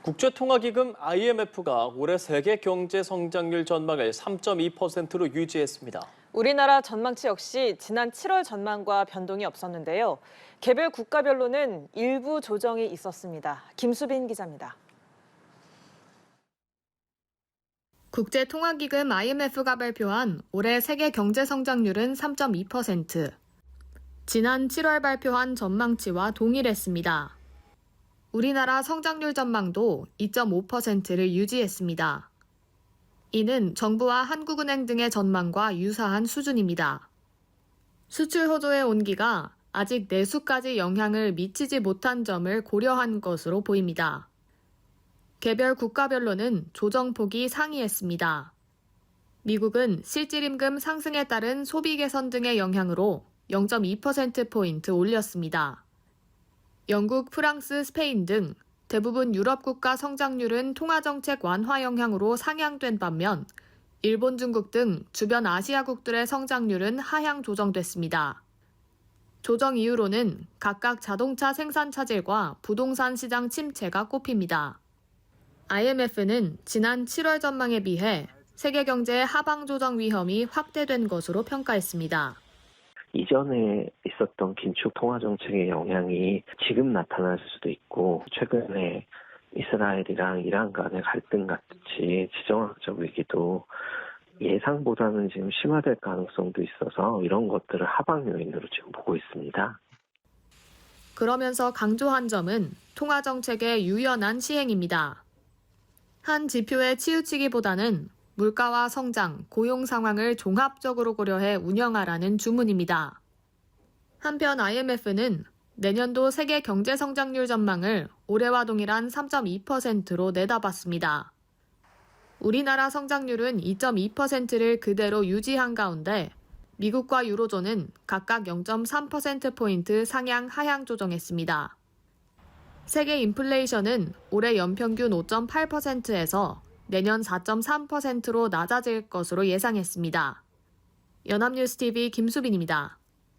국제통화기금 IMF가 올해 세계 경제 성장률 전망을 3.2%로 유지했습니다. 우리나라 전망치 역시 지난 7월 전망과 변동이 없었는데요. 개별 국가별로는 일부 조정이 있었습니다. 김수빈 기자입니다. 국제통화기금 IMF가 발표한 올해 세계 경제 성장률은 3.2%. 지난 7월 발표한 전망치와 동일했습니다. 우리나라 성장률 전망도 2.5%를 유지했습니다. 이는 정부와 한국은행 등의 전망과 유사한 수준입니다. 수출 호조의 온기가 아직 내수까지 영향을 미치지 못한 점을 고려한 것으로 보입니다. 개별 국가별로는 조정폭이 상이했습니다. 미국은 실질임금 상승에 따른 소비 개선 등의 영향으로 0.2%포인트 올렸습니다. 영국, 프랑스, 스페인 등 대부분 유럽 국가 성장률은 통화정책 완화 영향으로 상향된 반면 일본, 중국 등 주변 아시아국들의 성장률은 하향 조정됐습니다. 조정 이유로는 각각 자동차 생산 차질과 부동산 시장 침체가 꼽힙니다. IMF는 지난 7월 전망에 비해 세계 경제의 하방 조정 위험이 확대된 것으로 평가했습니다. 이전에 있었던 긴축 통화 정책의 영향이 지금 나타날 수도 있고, 최근에 이스라엘이랑 이란 간의 갈등 같이 지정학적 위기도 예상보다는 지금 심화될 가능성도 있어서 이런 것들을 하방 요인으로 지금 보고 있습니다. 그러면서 강조한 점은 통화 정책의 유연한 시행입니다. 한 지표에 치우치기보다는 물가와 성장, 고용 상황을 종합적으로 고려해 운영하라는 주문입니다. 한편 IMF는 내년도 세계 경제 성장률 전망을 올해와 동일한 3.2%로 내다봤습니다. 우리나라 성장률은 2.2%를 그대로 유지한 가운데 미국과 유로존은 각각 0.3%포인트 상향 하향 조정했습니다. 세계 인플레이션은 올해 연평균 5.8%에서 내년 4.3%로 낮아질 것으로 예상했습니다. 연합뉴스TV 김수빈입니다.